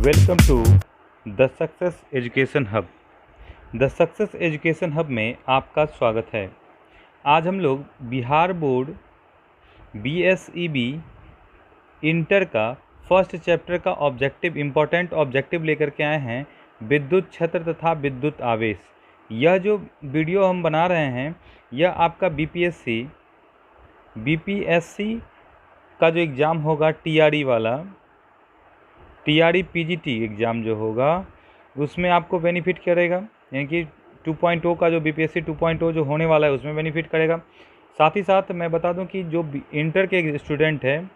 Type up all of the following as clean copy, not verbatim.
Welcome to the success education hub. The success education hub में आपका स्वागत है। आज हम लोग बिहार बोर्ड BSEB इंटर का फर्स्ट चैप्टर का इम्पोर्टेंट ऑब्जेक्टिव लेकर के आए हैं, विद्युत क्षेत्र तथा विद्युत आवेश। यह जो वीडियो हम बना रहे हैं यह आपका BPSC का जो एग्ज़ाम होगा TRE वाला, TRE PGT एग्ज़ाम जो होगा उसमें आपको बेनिफिट करेगा, यानी कि 2.0 का जो BPSC 2.0 जो होने वाला है उसमें बेनिफिट करेगा। साथ ही साथ मैं बता दूं कि जो इंटर के स्टूडेंट है,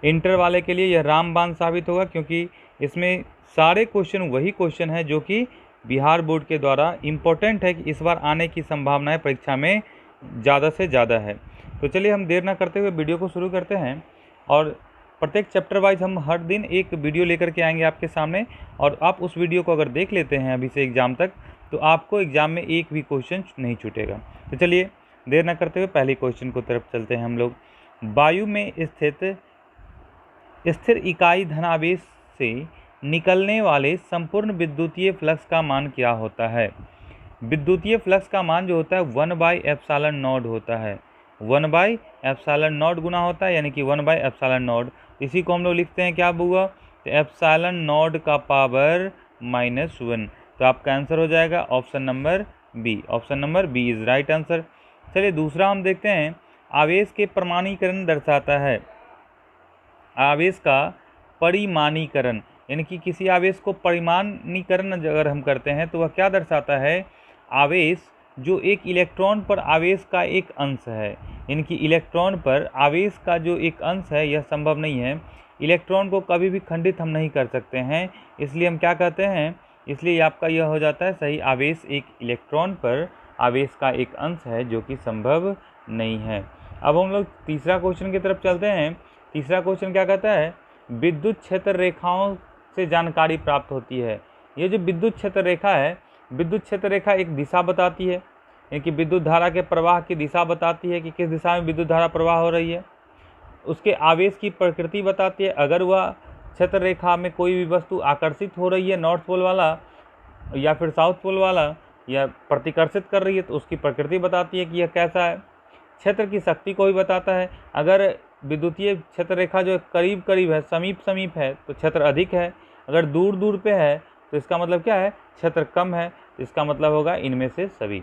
इंटर वाले के लिए यह रामबाण साबित होगा, क्योंकि इसमें सारे क्वेश्चन वही क्वेश्चन है जो कि बिहार बोर्ड के द्वारा इम्पोर्टेंट है कि इस बार आने की संभावनाएं परीक्षा में ज़्यादा से ज़्यादा है। तो चलिए हम देर ना करते हुए वीडियो को शुरू करते हैं, और प्रत्येक चैप्टर वाइज हम हर दिन एक वीडियो लेकर के आएंगे आपके सामने, और आप उस वीडियो को अगर देख लेते हैं अभी से एग्ज़ाम तक तो आपको एग्ज़ाम में एक भी क्वेश्चन नहीं छूटेगा। तो चलिए देर ना करते हुए पहले क्वेश्चन को तरफ चलते हैं हम लोग। वायु में स्थिर इकाई धनावेश से निकलने वाले संपूर्ण विद्युतीय फ्लक्स का मान क्या होता है? विद्युतीय फ्लक्स का मान जो होता है 1/ε0 होता है। 1/ε0 गुना होता है, यानी कि 1/ε0। इसी को हम लोग लिखते हैं क्या हुआ, तो ε0 का पावर -1। तो आपका आंसर हो जाएगा option number B. Option number B is right answer. चलिए दूसरा हम देखते हैं, आवेश के परिमाणीकरण दर्शाता है। आवेश का परिमाणीकरण, यानी कि किसी आवेश को परिमाणीकरण अगर हम करते हैं तो वह क्या दर्शाता है? आवेश जो एक इलेक्ट्रॉन पर आवेश का एक अंश है, यानी कि इलेक्ट्रॉन पर आवेश का जो एक अंश है यह संभव नहीं है। इलेक्ट्रॉन को कभी भी खंडित हम नहीं कर सकते हैं, इसलिए हम क्या कहते हैं, इसलिए आपका यह हो जाता है सही। आवेश एक इलेक्ट्रॉन पर आवेश का एक अंश है जो कि संभव नहीं है। अब हम लोग तीसरा क्वेश्चन की तरफ चलते हैं। तीसरा क्वेश्चन क्या कहता है? विद्युत क्षेत्र रेखाओं से जानकारी प्राप्त होती है। ये जो विद्युत क्षेत्र रेखा है, विद्युत क्षेत्र रेखा एक दिशा बताती है, यानी कि विद्युत धारा के प्रवाह की दिशा बताती है कि किस दिशा में विद्युत धारा प्रवाह हो रही है। उसके आवेश की प्रकृति बताती है। अगर वह क्षेत्र रेखा में कोई भी वस्तु आकर्षित हो रही है, नॉर्थ पोल वाला या फिर साउथ पोल वाला, या प्रतिकर्षित कर रही है, तो उसकी प्रकृति बताती है कि यह कैसा है। क्षेत्र की शक्ति को भी बताता है। अगर विद्युतीय क्षेत्र रेखा जो करीब करीब है, समीप है, तो क्षेत्र अधिक है। अगर दूर दूर पे है तो इसका मतलब क्या है? क्षेत्र कम है। इसका मतलब होगा इनमें से सभी।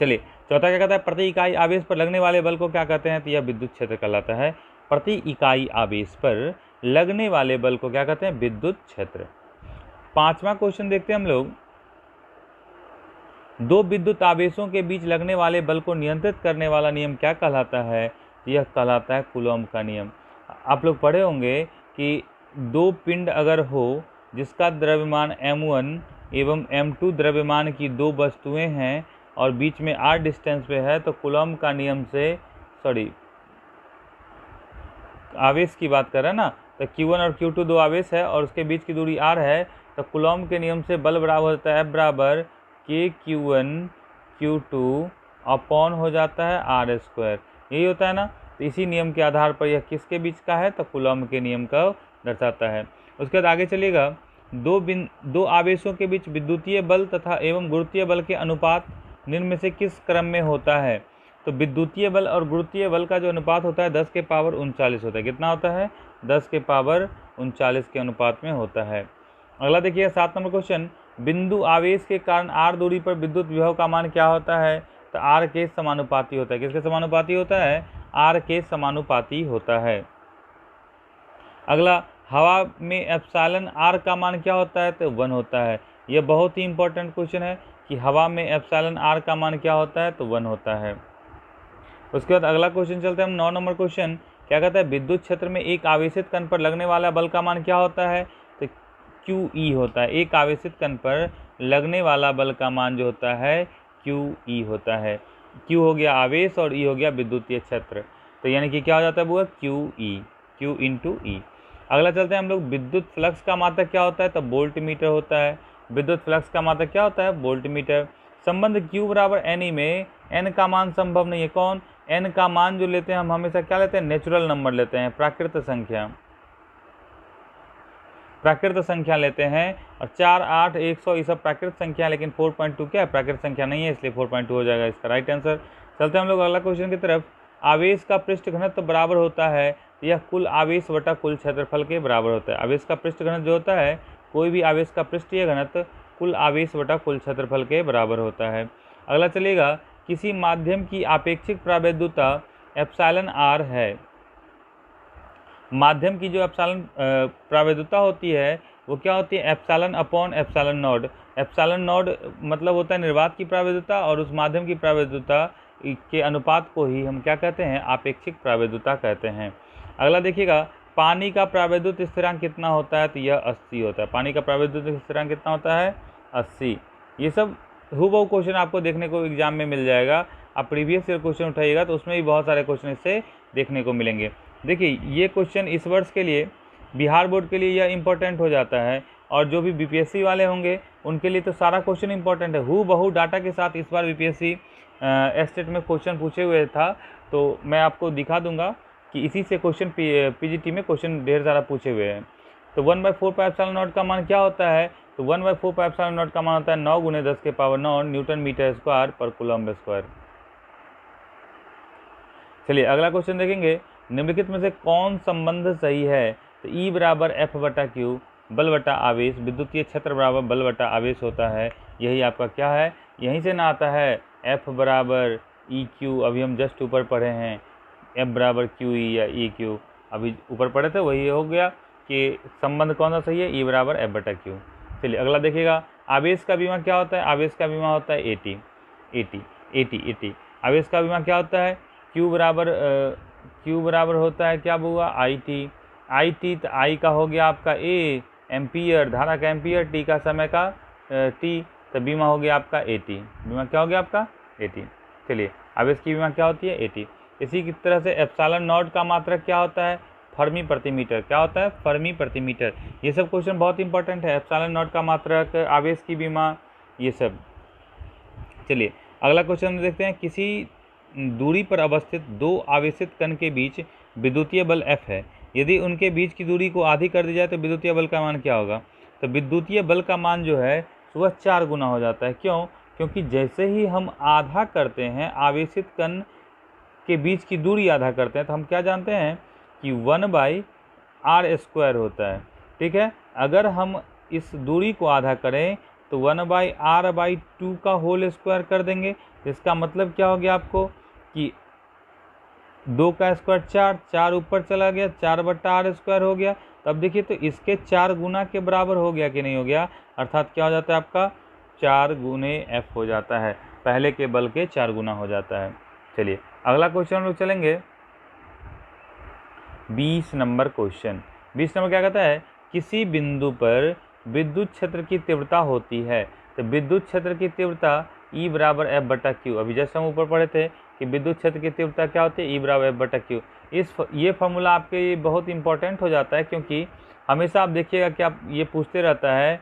चलिए चौथा क्या कहता है? प्रति इकाई आवेश पर लगने वाले बल को क्या कहते हैं? तो यह विद्युत क्षेत्र कहलाता है। प्रति इकाई आवेश पर लगने वाले बल को क्या कहते हैं? विद्युत क्षेत्र। पांचवा क्वेश्चन देखते हैं हम लोग। दो विद्युत आवेशों के बीच लगने वाले बल को नियंत्रित करने वाला नियम क्या कहलाता है? यह कहलाता है कूलॉम का नियम। आप लोग पढ़े होंगे कि दो पिंड अगर हो जिसका द्रव्यमान m1 एवं m2 द्रव्यमान की दो वस्तुएं हैं और बीच में r डिस्टेंस पे है, तो कूलॉम का नियम से, आवेश की बात कर रहे हैं ना, तो Q1 और Q2 दो आवेश है और उसके बीच की दूरी r है, तो कूलॉम के नियम से बल बराबर होता है F बराबर KQ1 Q2 अपॉन हो जाता है r²। यही होता है ना। तो इसी नियम के आधार पर यह किसके बीच का है? तो कूलॉम के नियम का दर्शाता है। उसके बाद आगे चलिएगा। दो आवेशों के बीच विद्युतीय बल तथा एवं गुरुत्वीय बल के अनुपात निम्न में से किस क्रम में होता है? तो विद्युतीय बल और गुरुत्वीय बल का जो अनुपात होता है 10 के पावर 39 होता है। कितना होता है? 10 के पावर 39 के अनुपात में होता है। अगला देखिए 7 नंबर क्वेश्चन। बिंदु आवेश के कारण r दूरी पर विद्युत विभव का मान क्या होता है? तो r के समानुपाती होता है। किसके समानुपाती होता है? r के समानुपाती होता है। अगला, हवा में एप्सिलॉन r का मान क्या होता है? तो 1 होता है। यह बहुत ही इंपॉर्टेंट क्वेश्चन है कि हवा में एप्सिलॉन r का मान क्या होता है? तो 1 होता है। उसके बाद अगला क्वेश्चन चलते हैं हम 9 नंबर क्वेश्चन। क्या कहता है? विद्युत क्षेत्र में एक आवेशित कण पर लगने वाला बल का मान क्या होता है? तो QE होता है। एक आवेशित कण पर लगने वाला बल का मान जो होता है QE होता है। Q हो गया आवेश और E हो गया विद्युतीय क्षेत्र, तो यानी कि क्या हो जाता है वो? QE, Q into E। अगला चलते हैं हम लोग। विद्युत फ्लक्स का मात्रक क्या होता है? तो वोल्ट मीटर होता है। विद्युत फ्लक्स का मात्रक क्या होता है? Volt meter. संबंध Q बराबर NE में n का मान संभव नहीं है। कौन? n का मान जो लेते हैं हम हमेशा क्या लेते हैं? नेचुरल नंबर लेते हैं, प्राकृत संख्या। प्राकृत संख्या लेते हैं, और 4, 8, 100 ये सब प्राकृत संख्या है, लेकिन 4.2 क्या है, प्राकृत संख्या नहीं है, इसलिए 4.2 हो जाएगा इसका राइट आंसर। चलते हैं हम लोग अगला क्वेश्चन की तरफ। आवेश का पृष्ठ घनत्व तो बराबर होता है, यह कुल आवेश बटा कुल क्षेत्रफल के बराबर होता है। आवेश का पृष्ठ घनत्व जो होता है, कोई भी आवेश का पृष्ठीय घनत्व कुल आवेश बटा कुल क्षेत्रफल के बराबर होता है। अगला चलेगा, किसी माध्यम की आपेक्षिक प्रावैधुता एप्सिलॉन आर है। माध्यम की जो एप्सिलॉन प्रावैधुता होती है वो क्या होती है, epsilon upon epsilon not. Epsilon not मतलब होता है निर्वात की प्रावैधुता, और उस माध्यम की प्रावैधुता के अनुपात को ही हम क्या कहते हैं, आपेक्षिक प्रावैधुता कहते हैं। अगला देखिएगा, पानी का प्रावैधुत स्थिरांक कितना होता है, तो यह 80 होता है। पानी का प्रावैधुत स्थिरांक कितना होता है, 80। ये सब हूबहू क्वेश्चन आपको देखने को एग्जाम में मिल जाएगा। आप प्रीवियस ईयर क्वेश्चन उठाइएगा तो उसमें भी बहुत सारे क्वेश्चन इससे देखने को मिलेंगे। देखिए ये क्वेश्चन इस वर्ष के लिए बिहार बोर्ड के लिए यह इम्पोर्टेंट हो जाता है, और जो भी बीपीएससी वाले होंगे उनके लिए तो सारा क्वेश्चन इंपॉर्टेंट है। हूबहू डाटा के साथ इस बार बीपीएससी एस्टेट में क्वेश्चन पूछे हुए था, तो मैं आपको दिखा दूंगा कि इसी से क्वेश्चन पीजीटी में क्वेश्चन ढेर सारा पूछे हुए हैं। तो 1/4 पाई एप्सिलॉन नॉट का मान क्या होता है, तो 1/4 पाई एप्सिलॉन नॉट का मान होता है 9 × 10⁻9 न्यूटन मीटर स्क्वायर पर कूलम्ब स्क्वायर। चलिए अगला क्वेश्चन देखेंगे, निम्नलिखित में से कौन संबंध सही है, तो E बराबर F/Q बल बटा आवेश, विद्युतीय क्षेत्र बराबर बल बटा आवेश होता है। यही आपका क्या है, यहीं से ना आता है F बराबर EQ, अभी हम जस्ट ऊपर पढ़े हैं F बराबर QE या EQ, अभी ऊपर पढ़े थे, वही हो गया कि संबंध कौन सा सही है, E बराबर F/Q। चलिए अगला देखिएगा, आवेश का बीमा क्या होता है, आवेश का बीमा होता है AT। आवेश का बीमा क्या होता है, Q बराबर होता है क्या हुआ, IT, तो I का हो गया आपका A एम्पियर, धारा का एम्पियर, T का समय का T, तो बीमा हो गया आपका AT। बीमा क्या हो गया आपका AT। चलिए आवेश की बीमा क्या होती है, AT। इसी की तरह से एप्सिलॉन नॉट का मात्रक क्या होता है, फर्मी प्रति मीटर। क्या होता है, फर्मी प्रति मीटर। ये सब क्वेश्चन बहुत इंपॉर्टेंट है, एप्सिलॉन नॉट का मात्रक, आवेश की बीमा, ये सब। चलिए अगला क्वेश्चन देखते हैं, किसी दूरी पर अवस्थित दो आवेशित कण के बीच विद्युतीय बल F है, यदि उनके बीच की दूरी को आधी कर दी जाए तो विद्युतीय बल का मान क्या होगा। तो विद्युतीय बल का मान जो है वह 4 गुना हो जाता है। क्यों, क्योंकि जैसे ही हम आधा करते हैं, आवेशित कण के बीच की दूरी आधा करते हैं, तो हम क्या जानते हैं कि 1/r² होता है। ठीक है, अगर हम इस दूरी को आधा करें तो 1/r/2 का होल स्क्वायर कर देंगे। इसका मतलब क्या हो गया आपको कि 2 का स्क्वायर 4, 4 ऊपर चला गया, 4/r² हो गया। तब देखिए तो इसके 4 गुना के बराबर हो गया कि नहीं हो गया, अर्थात क्या हो जाता है आपका 4 गुने F हो जाता है, पहले के बल के 4 गुना हो जाता है। चलिए अगला क्वेश्चन हम लोग चलेंगे, 20 नंबर क्वेश्चन। 20 नंबर क्या कहता है, किसी बिंदु पर विद्युत क्षेत्र की तीव्रता होती है, तो विद्युत क्षेत्र की तीव्रता E बराबर F/Q। अभी जैसे हम ऊपर पढ़े थे कि विद्युत क्षेत्र की तीव्रता क्या होती है, E बराबर F/Q। ये फॉर्मूला आपके लिए बहुत इंपॉर्टेंट हो जाता है, क्योंकि हमेशा आप देखिएगा कि आप ये पूछते रहता है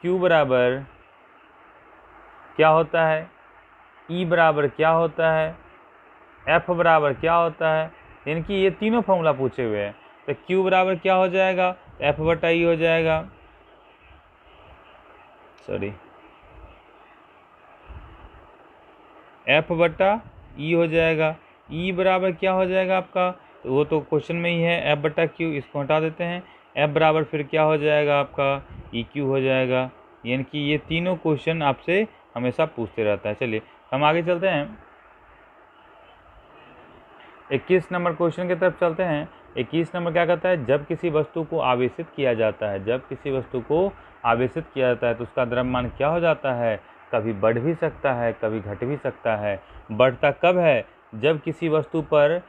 Q बराबर क्या होता है, E बराबर क्या होता है, F बराबर क्या होता है, यानी कि ये तीनों फॉर्मूला पूछे हुए हैं। तो Q बराबर क्या हो जाएगा, F/E हो जाएगा, F/E हो जाएगा। E बराबर क्या हो जाएगा आपका, तो वो तो क्वेश्चन में ही है F/Q, इसको हटा देते हैं। F बराबर फिर क्या हो जाएगा आपका, EQ हो जाएगा। यानी कि ये तीनों क्वेश्चन आपसे हमेशा पूछते रहता है। चलिए हम आगे चलते हैं, 21 नंबर क्वेश्चन की तरफ चलते हैं। 21 नंबर क्या कहता है, जब किसी वस्तु को आवेशित किया जाता है, जब किसी वस्तु को आवेशित किया जाता है तो उसका द्रव्यमान क्या हो जाता है, कभी बढ़ भी सकता है, कभी घट भी सकता है। बढ़ता कब है, जब किसी वस्तु पर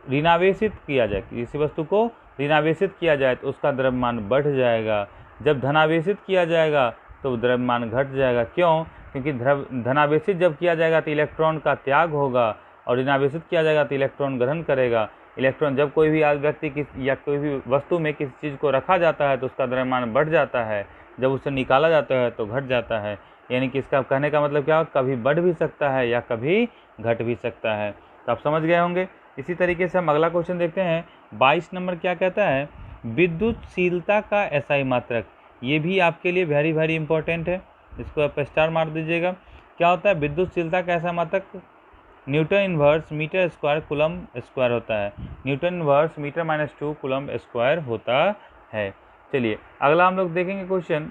ऋणावेशित किया जाए, किसी वस्तु को ऋणावेशित किया जाए तो उसका द्रव्यमान बढ़ जाएगा। जब धनावेशित किया जाएगा तो द्रव्यमान घट जाएगा। क्यों, क्योंकि धनावेशित जब किया जाएगा तो इलेक्ट्रॉन का त्याग होगा, और ऋणावेशित किया जाएगा तो इलेक्ट्रॉन ग्रहण करेगा। इलेक्ट्रॉन जब कोई भी व्यक्ति या कोई भी वस्तु में किसी चीज़ को रखा जाता है तो उसका द्रव्यमान बढ़ जाता है, जब उसे निकाला जाता है तो घट जाता है। यानी कि इसका कहने का मतलब क्या, कभी बढ़ भी सकता है या कभी घट भी सकता है। तो आप समझ गए होंगे। इसी तरीके से हम अगला क्वेश्चन देखते हैं, 22 नंबर क्या कहता है, विद्युतशीलता का एसआई मात्रक, ये भी आपके लिए वेरी वेरी इंपॉर्टेंट है, इसको आप स्टार मार दीजिएगा। क्या होता है विद्युतशीलता का एसआई मात्रक? Newton inverse metre square coulomb square होता है। Newton inverse metre -2 coulomb square होता है। चलिए अगला हम लोग देखेंगे क्वेश्चन।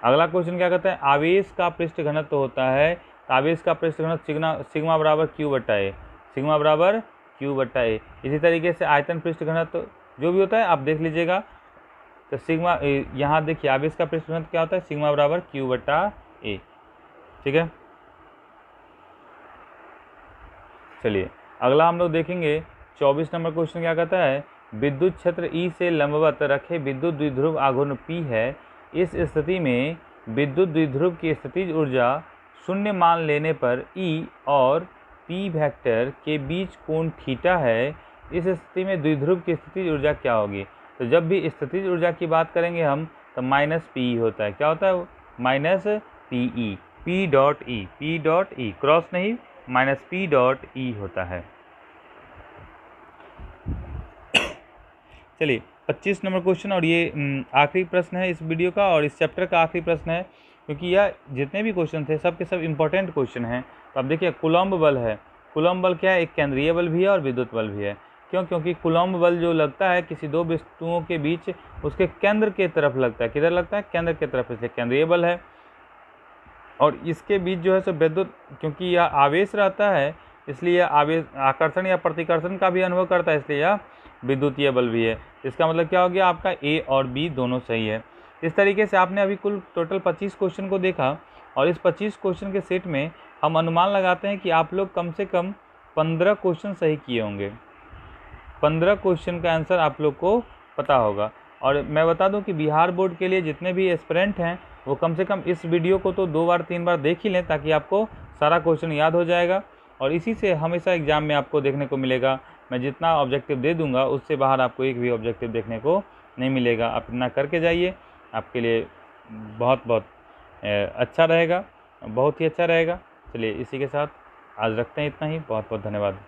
अगला क्वेश्चन क्या कहता है? आवेश का पृष्ठ घनत्व होता है, आवेश का पृष्ठ घनत्व सिग्मा बराबर क्यू बट्टा ए, सिग्मा बराबर क्यू बट्टा ए। इसी तरीके से आयतन पृष्ठ घनत्व जो भी होता है आप देख लीजिएगा। तो सिग्मा, यहाँ देखिए आवेश का पृष्ठ घनत्व क्या होता है? सिग्मा बराबर क्यू बट्टा ए। ठीक है, चलिए अगला हम लोग देखेंगे 24 नंबर क्वेश्चन क्या कहता है? विद्युत क्षेत्र ई से लंबवत रखे विद्युत द्विध्रुव आघूर्ण पी है। इस स्थिति में विद्युत द्विध्रुव की स्थितिज ऊर्जा शून्य मान लेने पर ई और पी वेक्टर के बीच कोण थीटा है। इस स्थिति में द्विध्रुव की स्थितिज ऊर्जा क्या होगी? तो जब भी स्थितिज ऊर्जा की बात करेंगे हम तो माइनस पी होता है। क्या होता है? Minus P E, P dot E, P dot E, cross नहीं, माइनस पी डॉट ई होता है। चलिए 25 नंबर क्वेश्चन, और ये आखिरी प्रश्न है इस वीडियो का और इस चैप्टर का आखिरी प्रश्न है, क्योंकि यह जितने भी क्वेश्चन थे सब के सब इम्पोर्टेंट क्वेश्चन हैं। तो अब देखिए कूलम्ब बल है। कूलम्ब बल क्या है? एक केंद्रीय बल भी है और विद्युत बल भी है। क्यों? क्योंकि कूलम्ब बल जो लगता है किसी दो वस्तुओं के बीच, उसके केंद्र के तरफ लगता है। किधर लगता है? केंद्र के तरफ, इसलिए केंद्रीय बल है। और इसके बीच जो है सो विद्युत, क्योंकि यह आवेश रहता है इसलिए यह आवेश आकर्षण या प्रतिकर्षण का भी अनुभव करता है, इसलिए यह विद्युतीय बल भी है। इसका मतलब क्या हो गया? आपका ए और बी दोनों सही है। इस तरीके से आपने अभी कुल टोटल 25 क्वेश्चन को देखा, और इस 25 क्वेश्चन के सेट में हम अनुमान लगाते हैं कि आप लोग कम से कम 15 क्वेश्चन सही किए होंगे। 15 क्वेश्चन का आंसर आप लोग को पता होगा। और मैं बता दूं कि बिहार बोर्ड के लिए जितने भी एस्पिरेंट हैं वो कम से कम इस वीडियो को तो 2 बार 3 बार देख ही लें, ताकि आपको सारा क्वेश्चन याद हो जाएगा। और इसी से हमेशा एग्जाम में आपको देखने को मिलेगा, मैं जितना ऑब्जेक्टिव दे दूंगा उससे बाहर आपको एक भी ऑब्जेक्टिव देखने को नहीं मिलेगा। आप इतना करके जाइए, आपके लिए बहुत बहुत अच्छा रहेगा, बहुत ही अच्छा रहेगा। चलिए इसी के साथ आज रखते हैं इतना ही। बहुत बहुत धन्यवाद।